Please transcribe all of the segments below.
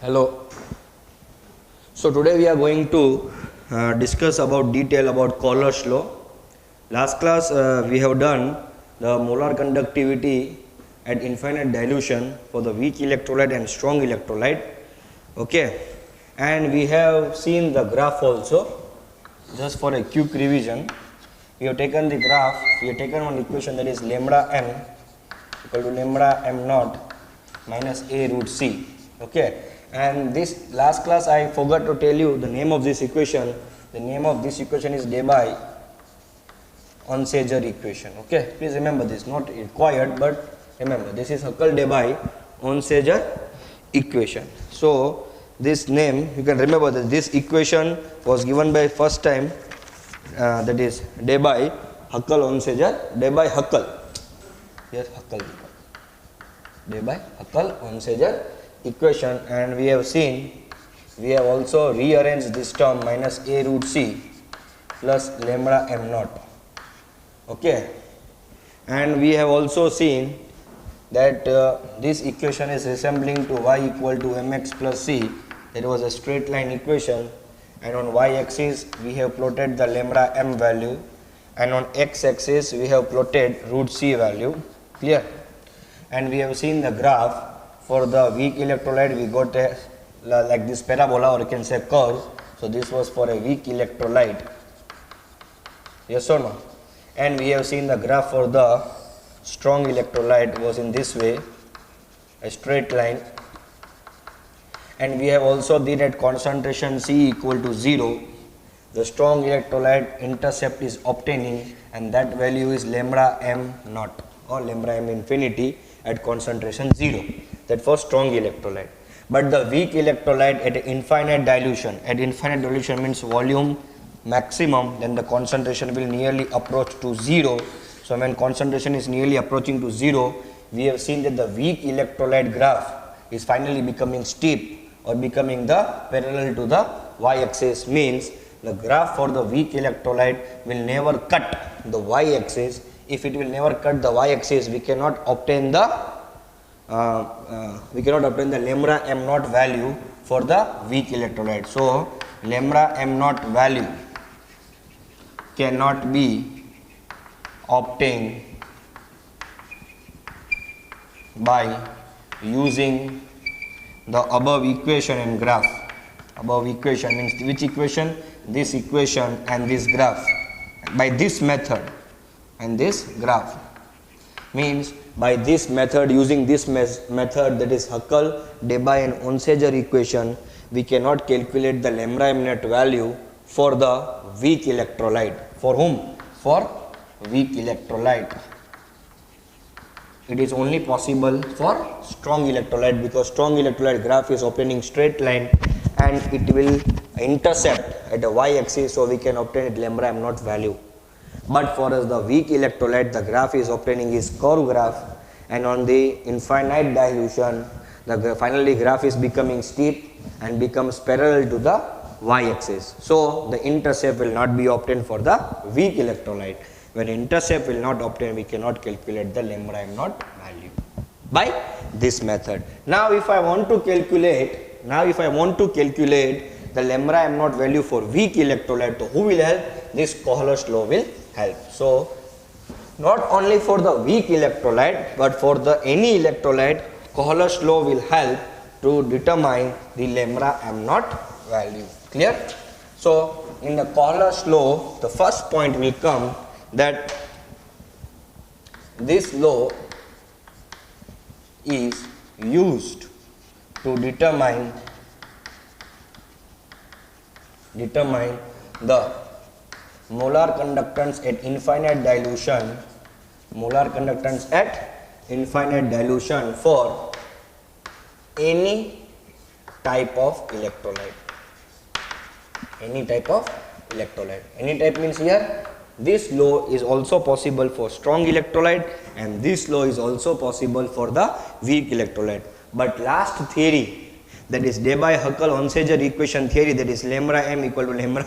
Hello. So today we are going to discuss about detail about Cauchy's law. Last class we have done the molar conductivity at infinite dilution for the weak electrolyte and strong electrolyte. Okay, and we have seen the graph also. Just for a quick revision, we have taken the graph. We have taken one equation, that is lambda m equal to lambda m naught minus a root c. Okay, and this last class I forgot to tell you the name of this equation. The name of this equation is Debye-Onsager equation. Okay, please remember this, not required, but remember this is Huckel-Debye-Onsager equation. So this name, you can remember that this equation was given by first time, that is Debye-Huckel-Onsager, Debye-Huckel, yes, Huckel, Debye-Huckel-Onsager equation, and we have seen, we have also rearranged this term minus a root c plus lambda m naught. Okay, and we have also seen that this equation is resembling to y equal to mx plus c. That was a straight line equation, and on y axis we have plotted the lambda m value, and on x axis we have plotted root c value. Clear? And we have seen the graph for the weak electrolyte. We got a like this parabola, or you can say curve. So this was for a weak electrolyte, yes or no? And we have seen the graph for the strong electrolyte was in this way, a straight line. And we have also did at concentration C equal to 0, the strong electrolyte intercept is obtaining, and that value is lambda m naught or lambda m infinity at concentration 0. That for strong electrolyte. But the weak electrolyte at infinite dilution means volume maximum, then the concentration will nearly approach to 0. So when concentration is nearly approaching to 0, we have seen that the weak electrolyte graph is finally becoming steep or becoming the parallel to the y-axis, means the graph for the weak electrolyte will never cut the y-axis. If it will never cut the y-axis, we cannot obtain the lambda m naught value for the weak electrolyte. So lambda m naught value cannot be obtained by using the above equation and graph. Above equation means which equation? This equation and this graph. By this method and this graph means by this method, using this method, that is Huckel, Debye and Onsager equation, we cannot calculate the lambda m naught value for the weak electrolyte. For whom? For weak electrolyte. It is only possible for strong electrolyte, because strong electrolyte graph is obtaining straight line and it will intercept at the y-axis, so we can obtain it lambda m naught value. But for us the weak electrolyte, the graph is obtaining is curve graph, and on the infinite dilution, the finally graph is becoming steep and becomes parallel to the y-axis. So the intercept will not be obtained for the weak electrolyte. When intercept will not obtain, we cannot calculate the lambda m naught value by this method. Now if I want to calculate, the lambda m naught value for weak electrolyte, so who will help? This Cauchy's law will help. So not only for the weak electrolyte, but for the any electrolyte, Cauchy's law will help to determine the lambda m naught value. Clear? So in the Cauchy's law, the first point will come that this law is used to determine the molar conductance at infinite dilution for any type of electrolyte. Any type means here this law is also possible for strong electrolyte, and this law is also possible for the weak electrolyte. But last theory, that is Debye-Huckel-Onsager equation theory, that is lambda m equal to lambda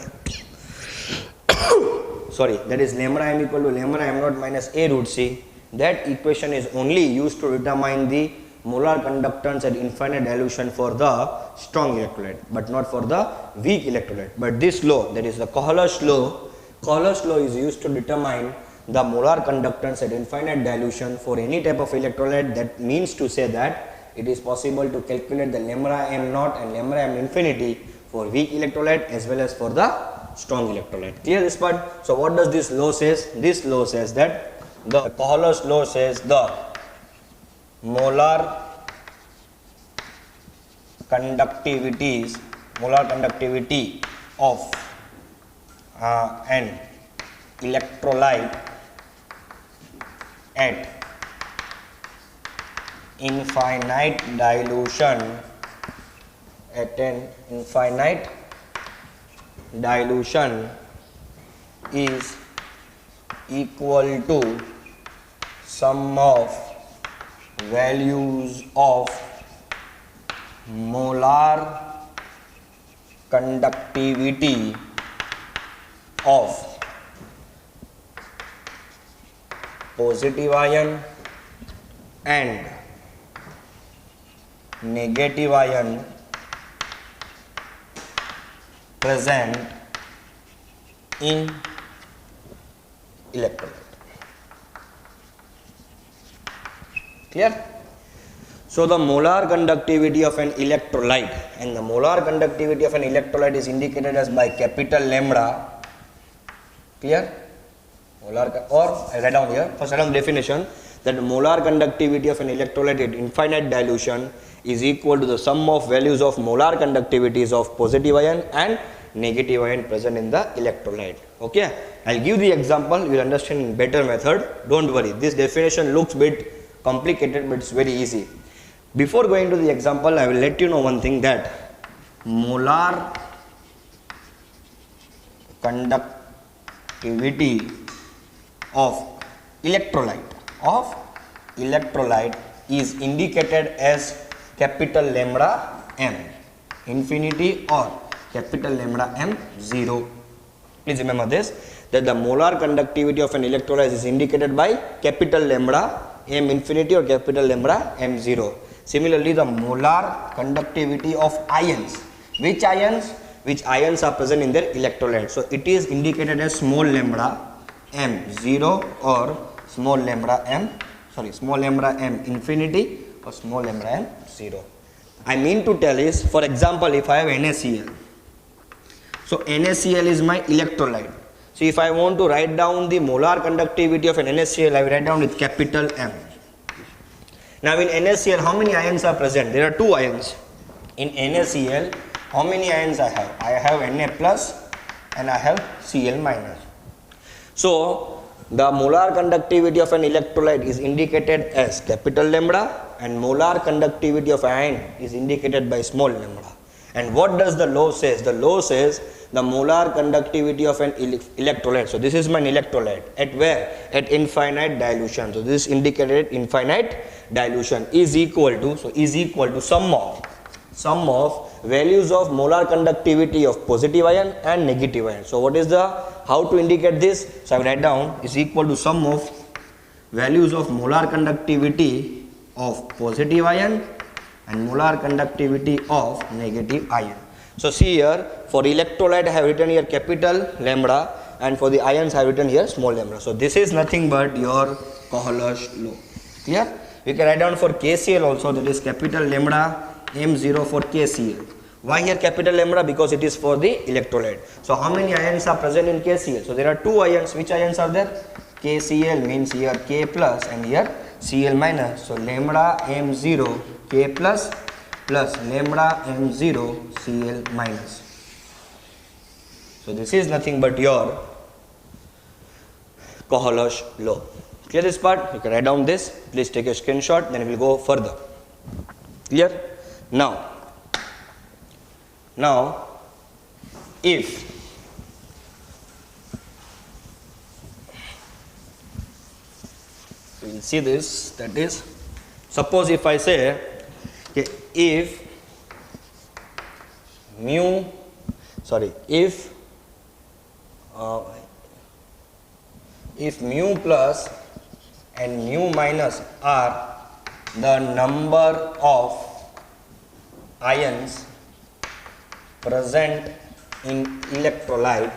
m naught minus a root c, that equation is only used to determine the molar conductance at infinite dilution for the strong electrolyte, but not for the weak electrolyte. But this law, that is the Kohler's law is used to determine the molar conductance at infinite dilution for any type of electrolyte. That means to say that it is possible to calculate the lambda m naught and lambda m infinity for weak electrolyte as well as for the strong electrolyte. Clear this part? So what does this law says? This law says that the Kohler's law says the molar conductivity of an electrolyte at infinite dilution is equal to sum of values of molar conductivity of positive ion and negative ion present in electrolyte. Clear? So the molar conductivity of an electrolyte, and the molar conductivity of an electrolyte is indicated as by capital lambda. Clear? Molar, or I write down here, first write down definition, that molar conductivity of an electrolyte at infinite dilution is equal to the sum of values of molar conductivities of positive ion and negative ion present in the electrolyte. Okay, I'll give the example, you will understand in better method. Don't worry, this definition looks bit complicated, but it's very easy. Before going to the example, I will let you know one thing, that molar conductivity of electrolyte is indicated as capital lambda m infinity or capital lambda m 0. Please remember this, that the molar conductivity of an electrolyte is indicated by capital lambda m infinity or capital lambda m 0. Similarly, the molar conductivity of ions, which ions are present in their electrolyte, so it is indicated as small lambda m 0 or small lambda m infinity or small lambda m 0. I mean to tell is, for example, if I have NaCl, so NaCl is my electrolyte. So if I want to write down the molar conductivity of an NaCl, I will write down with capital M. Now in NaCl, how many ions are present? There are 2 ions. In NaCl, how many ions I have? I have Na plus and I have Cl minus. So the molar conductivity of an electrolyte is indicated as capital lambda, and molar conductivity of ion is indicated by small lambda. And what does the law says? The law says the molar conductivity of an electrolyte. So this is my electrolyte. At where? At infinite dilution. So this is indicated infinite dilution is equal to, sum of values of molar conductivity of positive ion and negative ion. So what is how to indicate this? So I will write down is equal to sum of values of molar conductivity of positive ion and molar conductivity of negative ion. So see here, for electrolyte I have written here capital lambda, and for the ions I have written here small lambda. So this is nothing but your Kohler's law. Clear? We can write down for KCl also, that is capital lambda M0 for KCl. Why here capital lambda? Because it is for the electrolyte. So how many ions are present in KCl? So there are 2 ions. Which ions are there? KCl means here K plus and here Cl minus. So lambda M0 K plus lambda M0 Cl minus. So this is nothing but your Kohler's law. Clear this part? You can write down this. Please take a screenshot, then we will go further. Clear? Now if we will see this, that is, suppose if I say, okay, if mu plus and mu minus are the number of ions present in electrolyte.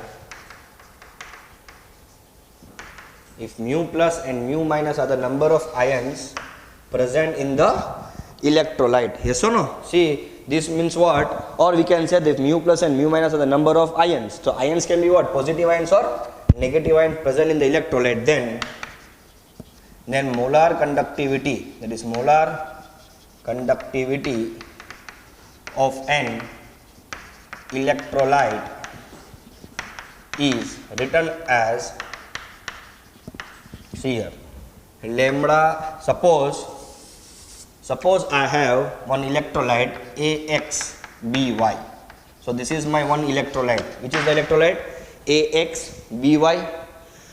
If mu plus and mu minus are the number of ions present in the electrolyte. Yes or no? See, this means what? Or we can say that mu plus and mu minus are the number of ions. So ions can be what? Positive ions or negative ions present in the electrolyte. Then molar conductivity, that is molar conductivity of an electrolyte is written as, see here, lambda. Suppose I have one electrolyte AXBY. So this is my one electrolyte. Which is the electrolyte? AXBY.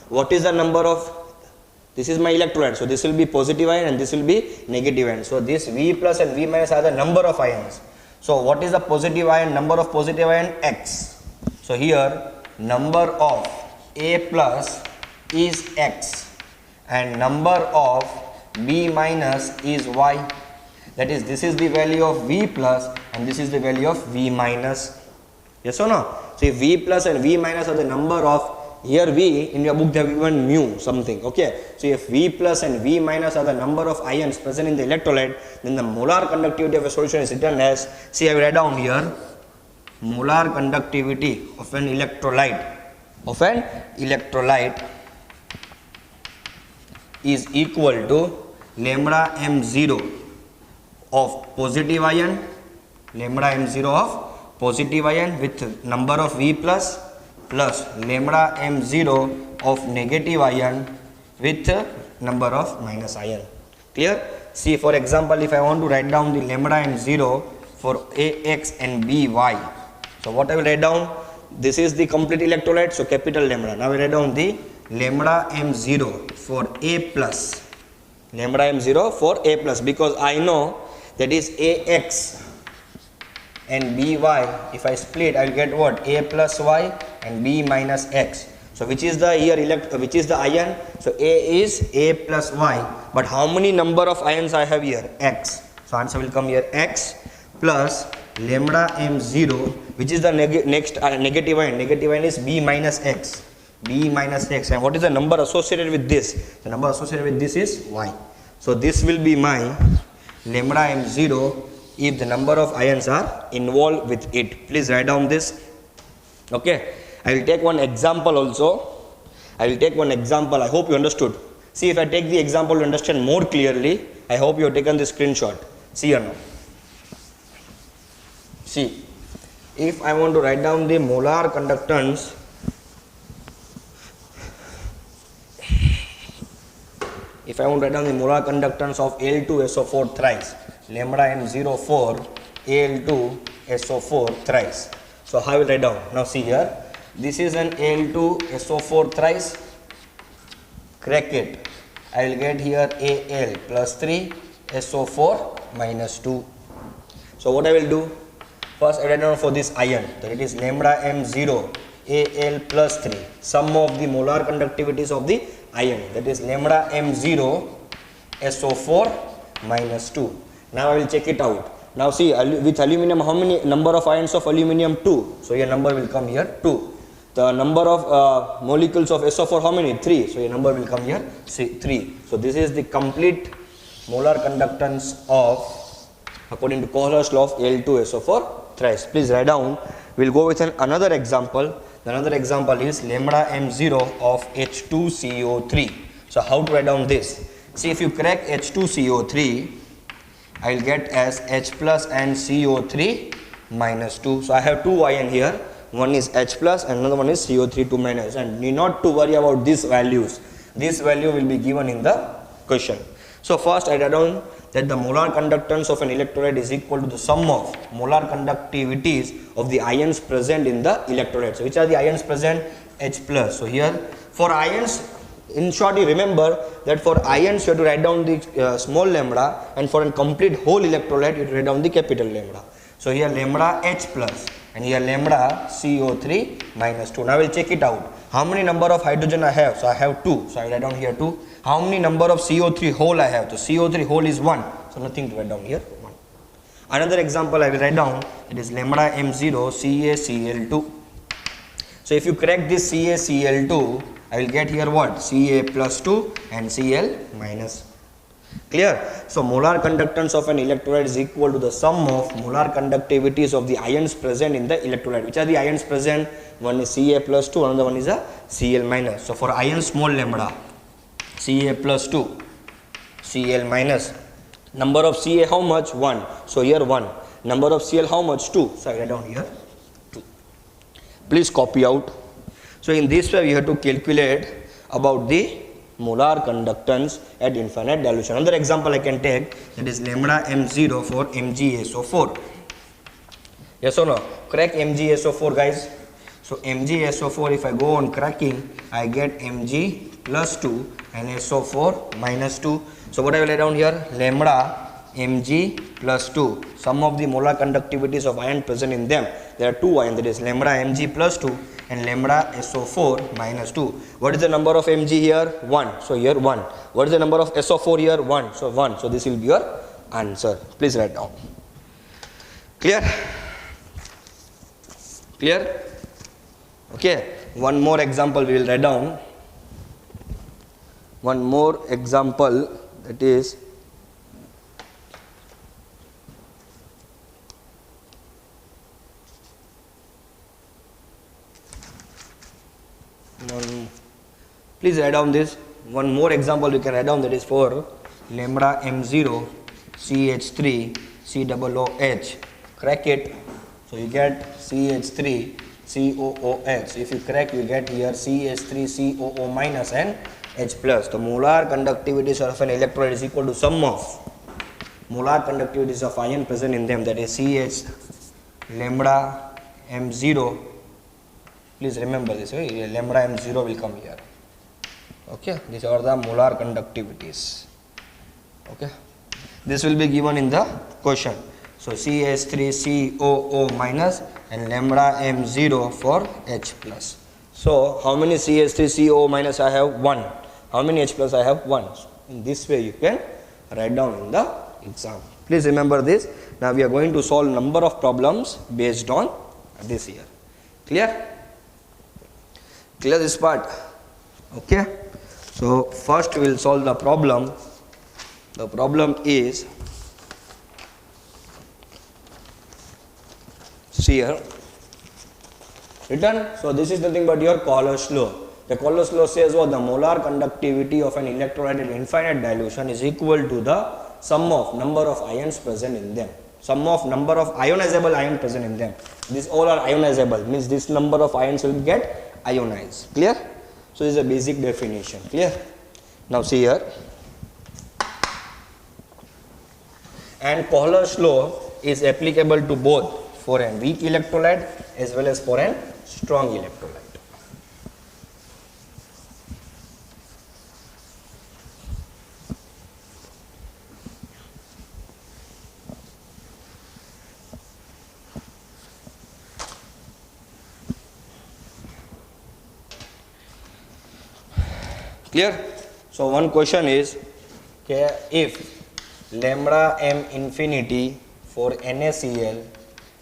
What is the number of, this is my electrolyte, so this will be positive ion and this will be negative ion. So this V plus and V minus are the number of ions. So what is the positive ion, number of positive ion? X. So here number of A plus is X and number of B minus is Y. That is, this is the value of V plus and this is the value of V minus. Yes or no? So if V plus and V minus are the number of, here V in your book they have given mu something, okay. So if V plus and V minus are the number of ions present in the electrolyte, then the molar conductivity of a solution is written as, see I will write down here, molar conductivity of an electrolyte is equal to lambda m0 of positive ion, lambda m0 of positive ion with number of V plus lambda m0 of negative ion with number of minus ion. Clear? See, for example, if I want to write down the lambda m0 for AX and BY, so what I will write down, this is the complete electrolyte, so capital lambda. Now I write down the lambda m0 for A plus, lambda m0 for A plus, because I know that is AX and BY. If I split, I will get what? A plus Y and B minus X. So which is the here which is the ion? So A is A plus Y, but how many number of ions I have here? X. So answer will come here, X plus lambda m0, which is the next negative ion. Negative ion is B minus X. B minus X. And what is the number associated with this? The number associated with this is Y. So this will be my lambda m0 if the number of ions are involved with it. Please write down this. Okay. I will take one example also. I hope you understood. See, if I take the example to understand more clearly, I hope you have taken the screenshot. See or no? See, if I want to write down the molar conductance of Al2SO4 thrice, lambda m0 for Al2SO4 thrice. So how I will write down? Now see here, this is an Al2SO4 thrice, crack it. I will get here Al plus 3, SO4 minus 2. So what I will do? First I write down for this ion, that it is lambda m0 Al plus 3, sum of the molar conductivities of the ion, that is lambda m0 SO4 minus 2. Now I will check it out. Now see, with aluminum, how many number of ions of aluminum? 2. So your number will come here 2. The number of molecules of SO4, how many? 3. So your number will come here 3. So this is the complete molar conductance of, according to Kohler's law, of Al2SO4 thrice. Please write down. We'll go with another example. Another example is lambda m0 of H2CO3. So how to write down this? See, if you crack H2CO3, I will get as H plus and CO3 minus 2. So I have two ion here. One is H plus and another one is CO3 2 minus, and need not to worry about these values. This value will be given in the question. So first I write down that the molar conductance of an electrolyte is equal to the sum of molar conductivities of the ions present in the electrolyte. So which are the ions present? H plus. So here for ions, in short, you remember that for ions you have to write down the small lambda, and for a complete whole electrolyte you have to write down the capital lambda. So here lambda H plus and here lambda CO3 minus 2. Now I will check it out. How many number of hydrogen I have? So I have 2. So I write down here 2. How many number of CO3 hole I have? So CO3 hole is 1. So nothing to write down here. 1. Another example I will write down, it is lambda M0 CaCl2. So if you crack this CaCl2, I will get here what? Ca plus 2 and Cl minus. Clear? So molar conductance of an electrolyte is equal to the sum of molar conductivities of the ions present in the electrolyte. Which are the ions present? One is Ca plus 2, another one is a Cl minus. So for ion small lambda, Ca plus 2, Cl minus. Number of Ca how much? 1. So here 1. Number of Cl how much? 2. So I write down here 2. Please copy out. So in this way we have to calculate about the molar conductance at infinite dilution. Another example I can take, that is lambda M0 for MgSO4. Yes or no? Crack MgSO4 guys. So MgSO4, if I go on cracking, I get Mg plus 2 and SO4 minus 2. So what I will write down here? Lambda Mg plus 2. Sum of the molar conductivities of ion present in them. There are two ions, that is lambda Mg plus 2 and lambda SO4 minus 2. What is the number of Mg here? 1. So here 1. What is the number of SO4 here? 1. So 1. So this will be your answer. Please write down. Clear? Clear? Okay. One more example we will write down. One more example, that is please write down this. One more example you can write down, that is for lambda M0 CH3 COOH. Crack it. So you get CH3 COOH. If you crack, you get here CH3 COO minus and H plus. The molar conductivities of an electrolyte is equal to sum of molar conductivities of ion present in them, that is CH lambda M0. Please remember this, lambda M0 will come here. Okay, these are the molar conductivities. Okay, this will be given in the question. So CH3COO minus and lambda M0 for H plus. So how many CH3COO minus I have? 1. How many H plus I have? 1. In this way you can write down in the exam. Please remember this. Now we are going to solve number of problems based on this here. Clear? Clear this part? Okay. So first we will solve the problem. The problem is, see here, written. So this is nothing but your Cauchy's law. The Cauchy's law says what? The molar conductivity of an electrolyte in infinite dilution is equal to the sum of number of ions present in them. Sum of number of ionizable ions present in them. These all are ionizable, means this number of ions will get ionized. Clear? So this is a basic definition. Clear? Now see here. And Cauchy's law is applicable to both for a weak electrolyte as well as for a strong electrolyte. Clear? So one question is, okay, if lambda M infinity for NaCl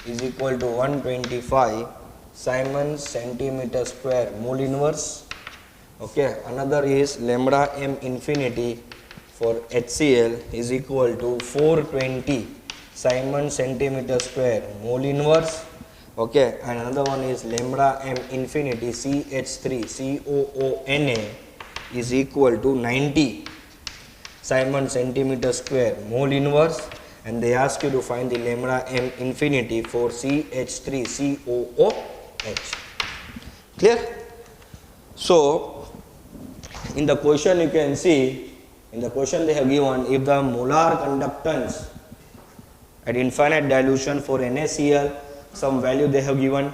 is equal to 125 Siemens centimeter square mole inverse. Okay, another is lambda M infinity for HCl is equal to 420 Siemens centimeter square mole inverse. Okay, and another one is lambda M infinity CH3 COONA is equal to 90 Siemens centimeter square mole inverse, and they ask you to find the lambda M infinity for CH3 COOH. Clear? So in the question you can see, in the question they have given, if the molar conductance at infinite dilution for NaCl, some value they have given.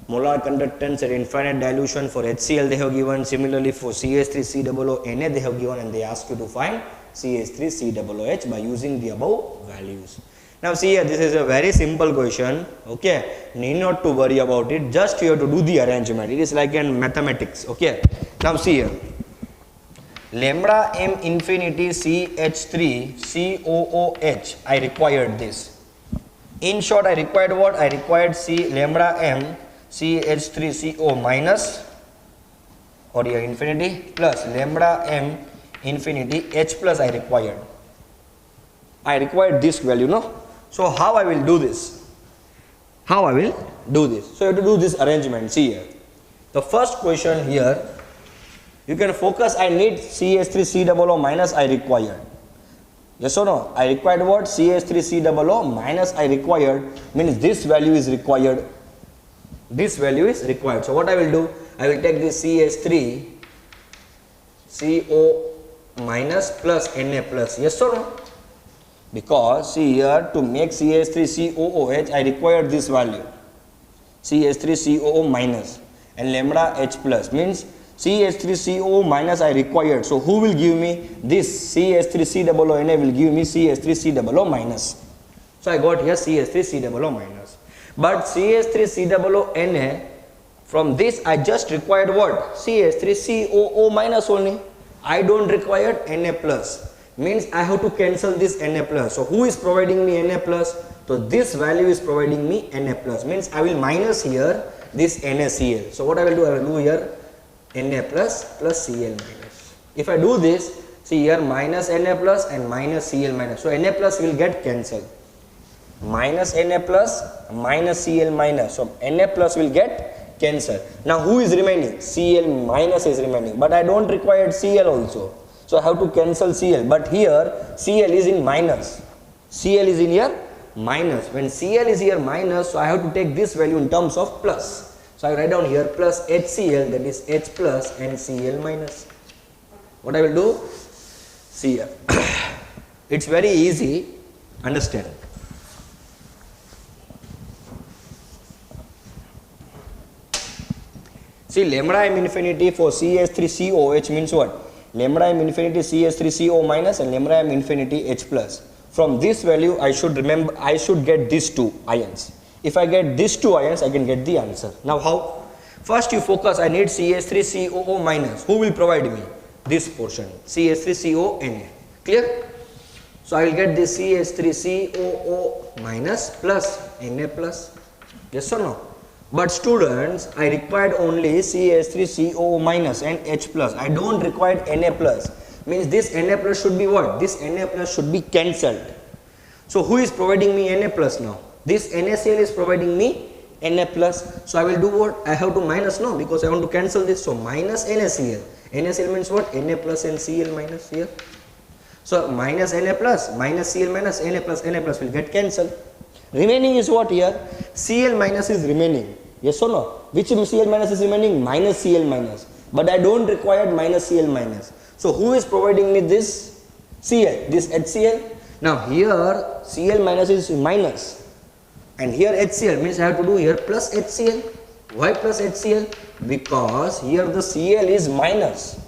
Molar conductance at infinite dilution for HCl they have given. Similarly for CH3COONA they have given, and they ask you to find CH3COOH by using the above values. Now see here, this is a very simple question. Okay, need not to worry about it, just you have to do the arrangement. It is like in mathematics. Okay, now see here, lambda m infinity CH3 COOH. I required this. In short, I required what? I required lambda m CH3 CO minus or here infinity plus lambda m infinity H plus I required. I required this value, no? So how I will do this? How I will do this? So you have to do this arrangement. See here. The first question here, you can focus. I need CH3COO minus I required. Yes or no? I required what? CH3COO minus I required means this value is required. This value is required. So what I will do? I will take this CH3CO minus plus Na plus. Yes or no? Because see here, to make CH3COOH I required this value CH3COO minus and lambda H plus means CH3COO minus I required. So who will give me this? CH3COO Na will give me CH3COO minus. So I got here CH3COO minus. But CH3COO Na, from this I just required what? CH3COO minus only. I don't require Na plus. Means I have to cancel this Na plus. So who is providing me Na plus? So this value is providing me Na plus. Means I will minus here this NaCl. So what I will do? I will do here Na plus plus Cl minus. If I do this, see here minus Na plus and minus Cl minus. So Na plus will get cancelled. Minus Na plus minus Cl minus. So Na plus will get cancelled. Now who is remaining? Cl minus is remaining. But I don't require Cl also. So I have to cancel Cl. But here Cl is in minus. Cl is in here minus. When Cl is here minus, so I have to take this value in terms of plus. So I write down here plus HCl, that is H plus and Cl minus. What I will do? See here. It's very easy. Understand. See, lambda m infinity for CH3COH means what? Lambda m infinity CH3CO minus and lambda m infinity H plus. From this value I should remember, I should get these two ions. If I get these two ions, I can get the answer. Now how? First you focus, I need CH3COO minus. Who will provide me? This portion, CH3CONa. Clear? So I will get this CH3COO minus plus Na plus. Yes or no? But students, I required only CH3COO minus and H plus. I don't require Na plus. Means this Na plus should be what? This Na plus should be cancelled. So who is providing me Na plus now? This NaCl is providing me Na plus. So I will do what? I have to minus, no, because I want to cancel this. So minus NaCl. NaCl means what? Na plus and Cl minus here. So minus Na plus, minus Cl minus, Na plus will get cancelled. Remaining is what here? Cl minus is remaining. Yes or no? Which Cl minus is remaining? Minus Cl minus. But I don't require minus Cl minus. So who is providing me this Cl? This HCl. Now here Cl minus is minus. And here HCl means I have to do here plus HCl. Why plus HCl? Because here the Cl is minus.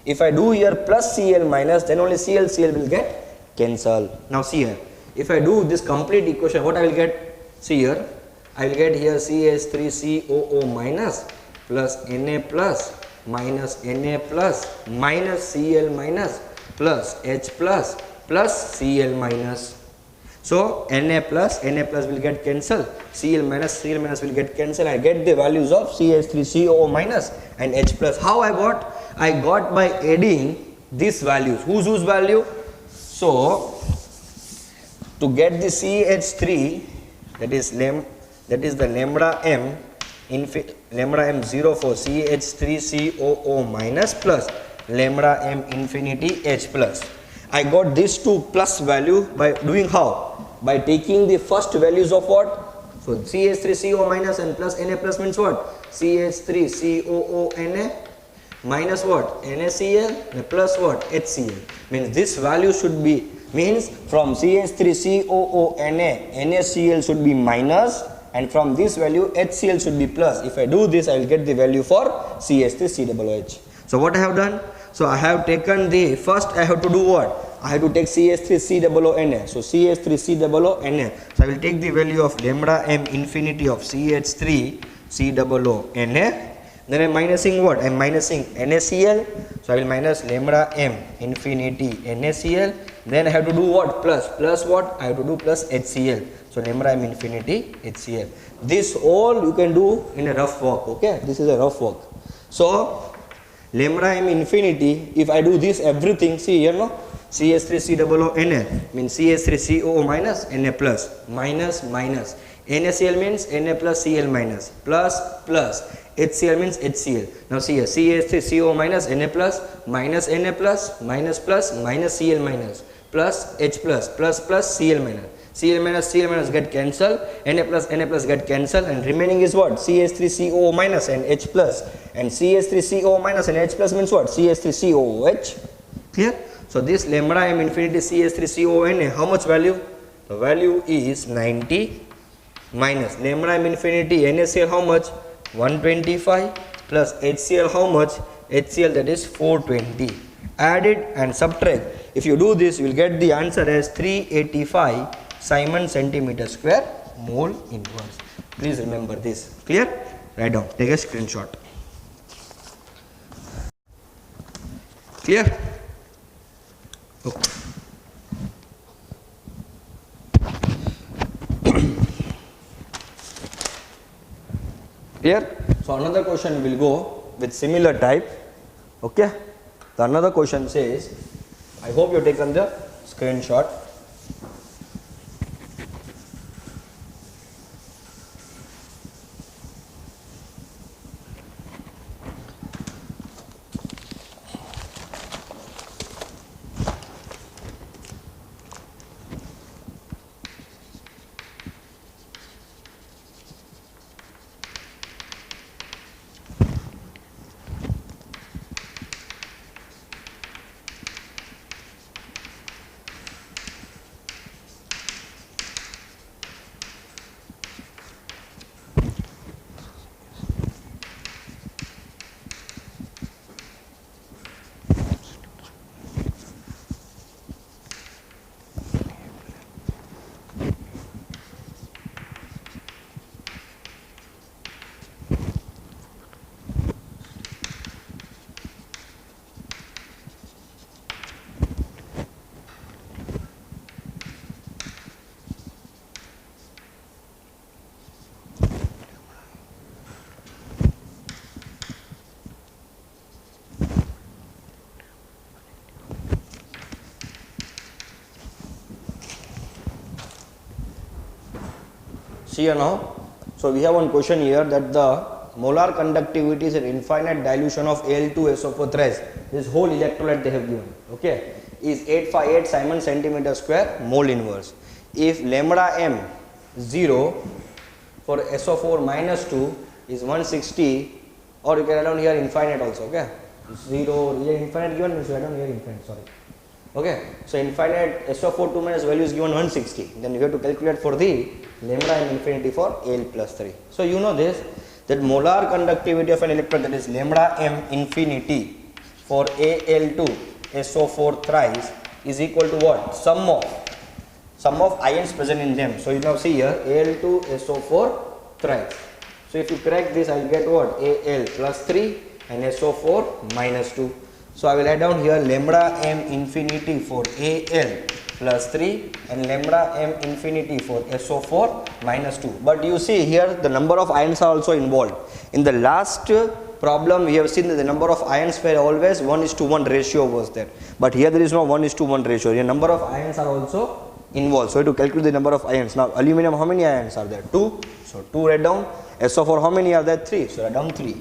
If I do here plus Cl minus, then only Cl will get cancelled. Now see here. If I do this complete equation, what I will get? See here, I will get here CH3COO minus plus Na plus minus Na plus minus Cl minus plus H plus Cl minus. So Na plus will get cancelled, Cl minus will get cancelled. I get the values of CH3COO minus and H plus. How I got? I got by adding these values. Whose value? So to get the CH3, that is the lambda m lambda m0 for CH3COO minus plus lambda m infinity H plus. I got these two plus value by doing how? By taking the first values of what? So CH3CO minus and plus Na plus means what? CH3COO Na minus what? NaCl plus what? HCl. Means this value should be, means from CH3COO NaCl should be minus, and from this value HCl should be plus. If I do this, I will get the value for CH3COOH. So what I have done? So I have taken the first, I have to do what? I have to take CH3COONa. So CH3COONa. So I will take the value of lambda m infinity of CH3COONa Then I'm minusing what? I'm minusing NaCl. So I will minus lambda m infinity NaCl. Then I have to do what? Plus what? I have to do plus HCl. So lambda m infinity HCl. This all you can do in a rough work. Okay, this is a rough work. So lambda m infinity, if I do this everything, see here, no, CH3COONa means CH3COO minus Na plus, minus minus, NaCl means Na plus Cl minus, plus plus, HCl means HCl. Now see here, CH3COO minus Na plus, minus Na plus, minus plus, minus Cl minus, plus H plus Cl minus. Cl minus get cancelled, Na plus get cancelled, and remaining is what? CH3COO minus and H plus. And CH3COO minus and H plus means what? CH3COOH. Clear? So this lambda m infinity CH3COONa, how much value? The value is 90 minus lambda m infinity NaCl how much? 125 plus HCl how much? HCl, that is 420. Add it and subtract. If you do this, you will get the answer as 385 Simon centimeter square mole inverse. Please remember this. Clear? Write down. Take a screenshot. Clear? Okay. Clear? So another question will go with similar type. Okay? The another question says, I hope you have taken the screenshot. See here now. So we have one question here that the molar conductivity is an infinite dilution of Al2SO4 thrice. This whole electrolyte they have given. Okay, is 858 Simon centimeter square mole inverse. If lambda m 0 for SO4 minus 2 is 160, or you can write down here infinite also. Okay, 0 here infinite given means you write down here infinite. Sorry. Okay, so infinite SO4 2 minus value is given 160. Then you have to calculate for the lambda m infinity for Al plus 3. So you know this, that molar conductivity of an electron, that is lambda m infinity for Al2 SO4 thrice is equal to what? Sum of ions present in them. So you now see here Al2 SO4 thrice. So if you correct this, I will get what? Al plus 3 and SO4 minus 2. So I will add down here lambda m infinity for Al plus 3 and lambda m infinity for SO4 minus 2. But you see here the number of ions are also involved. In the last problem we have seen that the number of ions were always 1:1 ratio was there. But here there is no 1:1 ratio. Here number of ions are also involved. So you have to calculate the number of ions. Now aluminum, how many ions are there? 2. So 2 write down. SO4 how many are there? 3. So write down 3.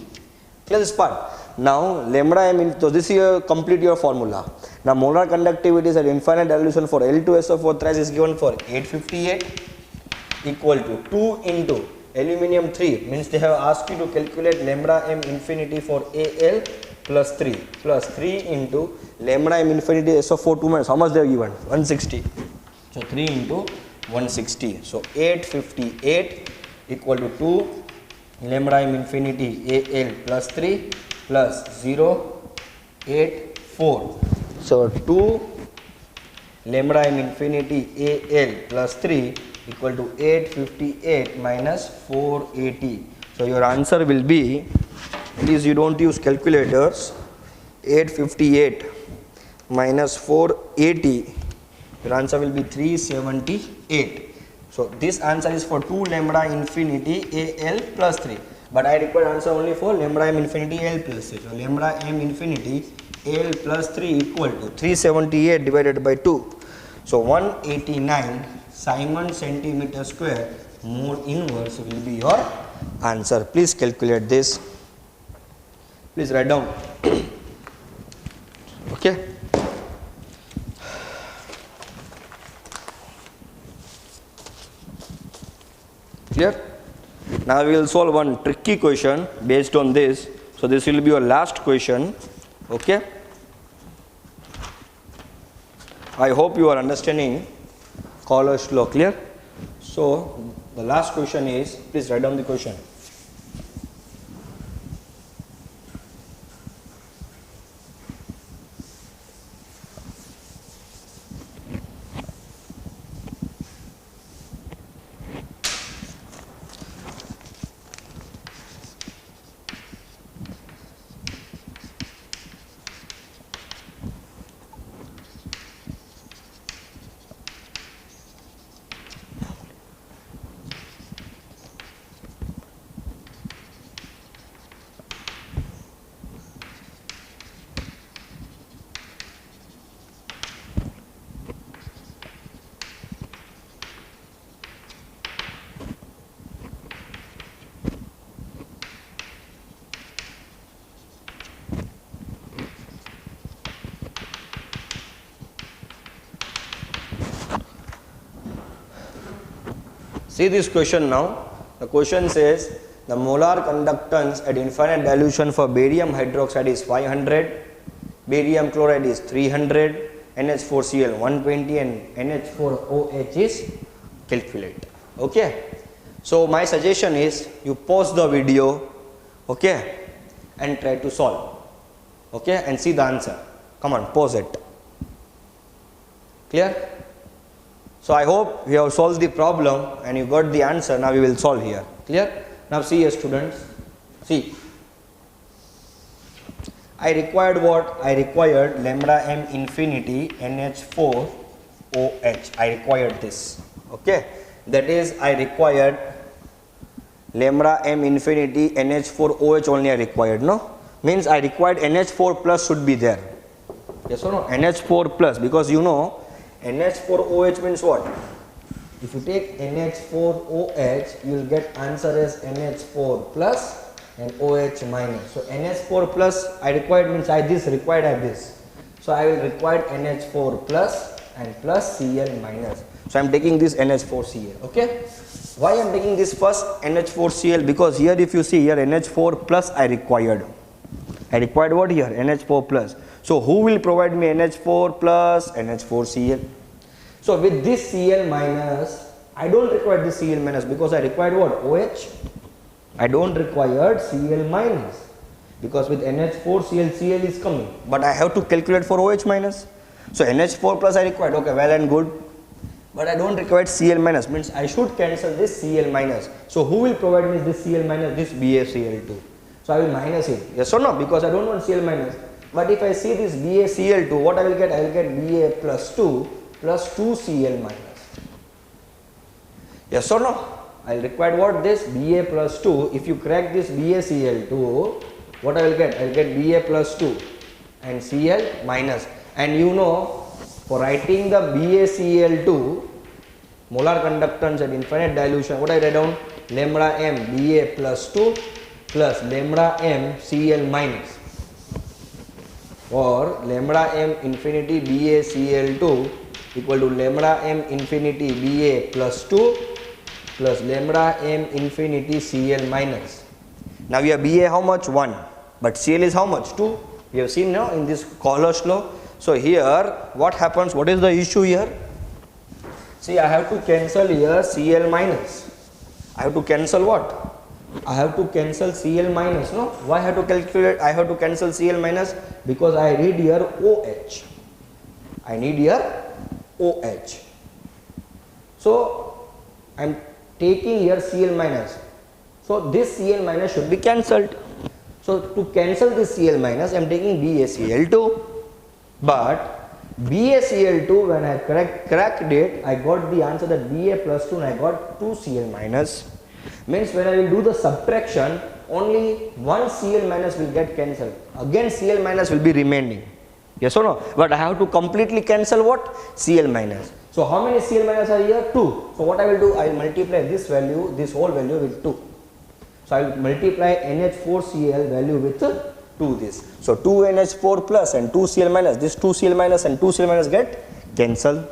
Clear this part? Now lambda m, so this is complete your formula. Now molar conductivity is an infinite dilution for Al2SO4 thrice is given for 858 equal to 2 into aluminum 3, means they have asked you to calculate lambda m infinity for Al plus 3 into lambda m infinity SO4 2 minus how much they have given? 160. So 3 into 160. So 858 equal to 2 lambda m infinity Al plus 3 plus 0.84. So 2 lambda m infinity Al plus 3 equal to 858 minus 480. So your answer will be Please, you don't use calculators. 858 minus 480, your answer will be 378. So this answer is for 2 lambda infinity AL plus 3, but I require answer only for lambda m infinity L plus 3. So lambda m infinity L plus 3 equal to 378 divided by 2. So 189 Simon centimeter square mode inverse will be your answer. Please calculate this. Please write down. Okay. Clear? Now we will solve one tricky question based on this. So this will be your last question. Okay. I hope you are understanding Cauchy's law. Clear? So the last question is, please write down the question. See this question now. The question says the molar conductance at infinite dilution for barium hydroxide is 500, barium chloride is 300, NH4Cl 120 and NH4OH is calculate. Okay. So my suggestion is you pause the video, okay, and try to solve, okay, and see the answer. Come on, pause it. Clear? So I hope we have solved the problem and you got the answer. Now we will solve here. Clear? Now see here students. See. I required what? I required lambda m infinity NH4OH. I required this. Okay. That is, I required lambda m infinity NH4OH only I required. No? Means I required NH4 plus should be there. Yes or no? NH4 plus, because you know NH4OH means what? If you take NH4OH, you will get answer as NH4 plus and OH minus. So NH4 plus I required means I this required I this. So I will require NH4 plus and plus Cl minus. So I am taking this NH4Cl. Okay. Why I am taking this first NH4Cl? Because here if you see here NH4 plus I required. I required what here? NH4 plus. So who will provide me NH4 plus? NH4Cl. So with this Cl minus, I don't require this Cl minus because I required what? OH. I don't require Cl minus because with NH4Cl, Cl is coming. But I have to calculate for OH minus. So NH4 plus I required. Okay, well and good. But I don't require Cl minus. Means I should cancel this Cl minus. So who will provide me this Cl minus? This BaCl2. So I will minus it. Yes or no? Because I don't want Cl minus. But if I see this BaCl2, what I will get? I will get Ba plus 2 plus 2Cl minus. Yes or no? I will require what? This Ba plus 2. If you crack this BaCl2, what I will get? I will get Ba plus 2 and Cl minus. And you know, for writing the BaCl2, molar conductance at infinite dilution, what I write down? Lambda m Ba plus 2 plus lambda m Cl minus. Or lambda m infinity BaCl2 equal to lambda m infinity Ba plus 2 plus lambda m infinity Cl minus. Now we have Ba how much? 1. But Cl is how much? 2. We have seen now in this Cauchy's law. So here what happens? What is the issue here? See, I have to cancel here Cl minus. I have to cancel what? I have to cancel Cl minus. No? Why I have to calculate? I have to cancel Cl minus because I need here OH. I need here OH. So I am taking here Cl minus. So this Cl minus should be cancelled. So So to cancel this Cl minus, I am taking BaCl2. But BaCl2, when I cracked it, I got the answer that Ba plus 2 and I got 2 Cl minus. Means when I will do the subtraction, only one Cl minus will get cancelled. Again Cl minus will be remaining. Yes or no? But I have to completely cancel what? Cl minus. So how many Cl minus are here? 2. So what I will do? I will multiply this value, this whole value with 2. So I will multiply NH4Cl value with 2 this. So 2NH4 plus and 2Cl minus. This 2Cl minus and 2Cl minus get cancelled.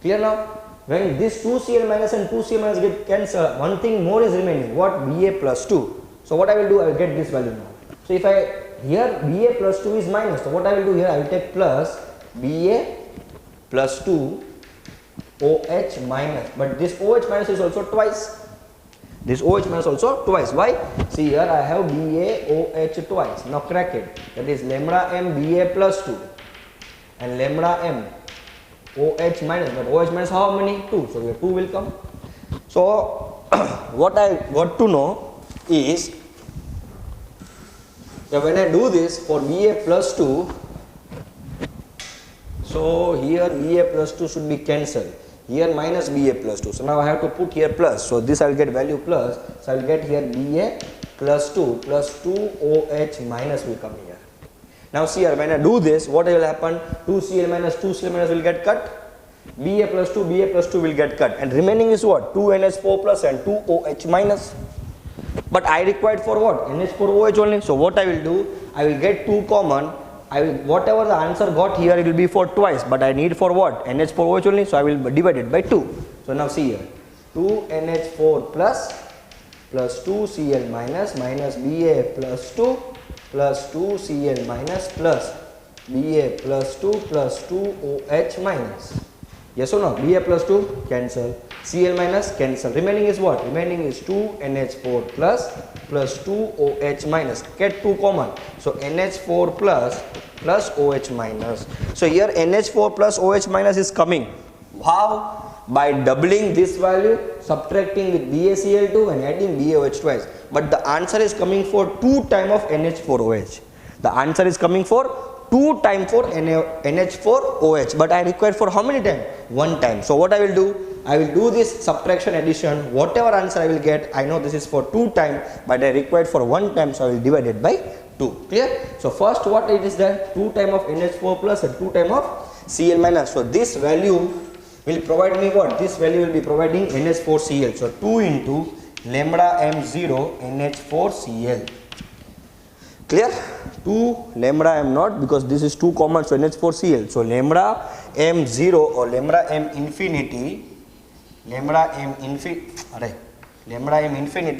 Clear now? When this 2Cl minus and 2Cl minus get cancelled, one thing more is remaining. What? Ba plus 2. So what I will do? I will get this value now. So if I here Ba plus 2 is minus. So what I will do here? I will take plus Ba plus 2 OH minus. But this OH minus is also twice. This OH minus also twice. Why? See here I have BaOH twice. Now crack it. That is lambda m Ba plus 2 and lambda m OH minus. But OH minus how many? 2. So here 2 will come. So what I got to know is that when I do this for Ba plus 2, so here Ba plus 2 should be cancelled. Here minus Ba plus 2. So now I have to put here plus. So this I will get value plus. So I will get here Ba plus 2 plus 2OH minus will come here. Now see here, when I do this, what will happen? 2Cl minus 2Cl minus will get cut. Ba plus 2 will get cut. And remaining is what? 2NH4 plus and 2OH minus. But I required for what? NH4OH only. So what I will do? I will get 2 common. I will, whatever the answer got here, it will be for twice, but I need for what? NH4OH only, so I will divide it by 2. So now see here, 2NH4 plus 2Cl minus Ba plus 2 plus 2Cl minus plus Ba plus 2 plus 2OH minus. Yes or no? Ba plus 2 cancel, Cl minus cancel. Remaining is what? Remaining is 2NH4 plus 2OH minus. Get 2 common. So NH4 plus OH minus. So here NH4 plus OH minus is coming. How? By doubling this value, subtracting with BaCl2 and adding BaOH twice. But the answer is coming for 2 times of NH4OH. The answer is coming for 2 times for NH4OH. But I require for how many times? 1 time. So what I will do? I will do this subtraction addition. Whatever answer I will get, I know this is for 2 times, but I required for 1 time, so I will divide it by 2. Clear? So first what it is there? 2 times of NH4 plus and 2 times of Cl minus. So this value will provide me what? This value will be providing NH4Cl. So 2 into lambda m0 NH4Cl. Clear? 2 lambda m naught, because this is 2 common, so NH4Cl. So lambda m0 or lambda m infinity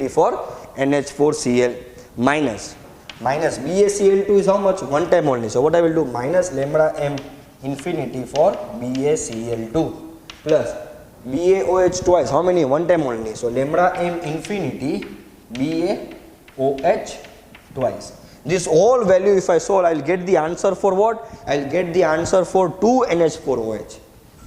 for NH4Cl minus BaCl2 is how much? 1 time only. So what I will do? Minus lambda m infinity for BaCl2 plus BaOH twice. How many? 1 time only. So lambda m infinity BaOH twice. This whole value if I solve, I will get the answer for what? I will get the answer for 2 NH4OH.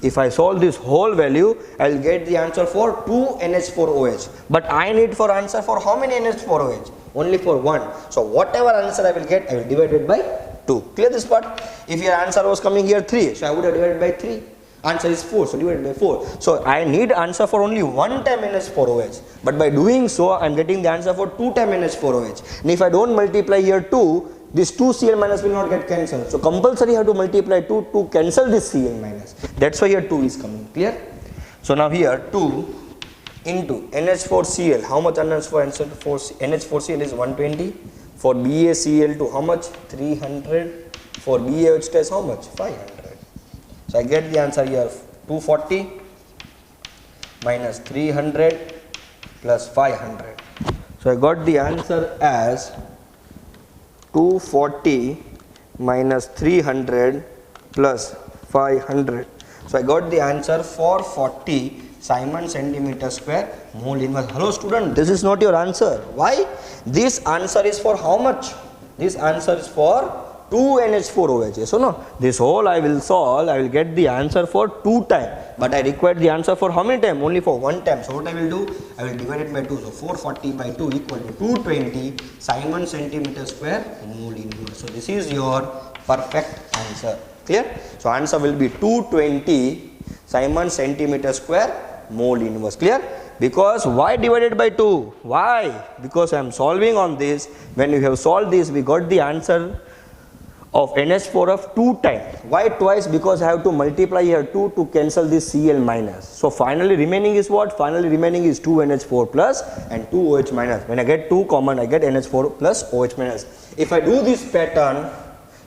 If I solve this whole value, I will get the answer for 2 NH4OH. But I need for answer for how many NH4OH? Only for 1. So whatever answer I will get, I will divide it by 2. Clear this part? If your answer was coming here 3, so I would have divided by 3. Answer is 4, so divided by 4. So I need answer for only 1 time NH4OH. But by doing so, I am getting the answer for 2 time NH4OH. And if I don't multiply here 2, this 2 Cl minus will not get cancelled. So compulsory have to multiply 2 to cancel this Cl minus. That's why here 2 is coming. Clear? So now here 2 into NH4Cl. How much answer for NH4Cl is 120. For BaCl2 how much? 300. For BaOH test how much? 500. So I get the answer here 240 minus 300 plus 500. So I got the answer as 240 minus 300 plus 500. So I got the answer for 40 Simon centimeter square mole inverse. Hello student, this is not your answer. Why? This answer is for how much? This answer is for 2 NH4OH. Yes or no? This whole I will solve, I will get the answer for 2 times. But I require the answer for how many times? Only for 1 time. So what I will do? I will divide it by 2. So 440 by 2 equal to 220 Simon centimeter square mole inverse. So this is your perfect answer. Clear? So answer will be 220 Simon centimeter square mole inverse. Clear? Because why divided by 2? Why? Because I am solving on this. When we have solved this, we got the answer of NH4 of 2 times. Why twice? Because I have to multiply here 2 to cancel this Cl minus. So finally remaining is what? Finally remaining is 2 NH4 plus and 2 OH minus. When I get 2 common, I get NH4 plus OH minus. If I do this pattern,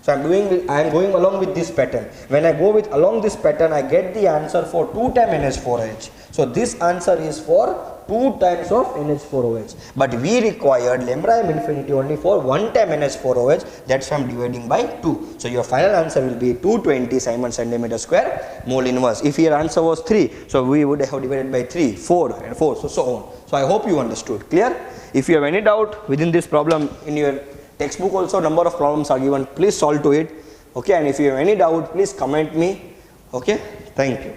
so I am going along with this pattern. When I go with along this pattern, I get the answer for 2 times NH4OH. So this answer is for 2 times of NH4OH. But we required lambda m infinity only for 1 time NH4OH. That's why I am dividing by 2. So your final answer will be 220 Simon centimeter square mole inverse. If your answer was 3, so we would have divided by 3, 4 and 4, so on. So I hope you understood. Clear? If you have any doubt within this problem, in your textbook also number of problems are given, please solve to it. Okay, and if you have any doubt, please comment me. Okay, thank you.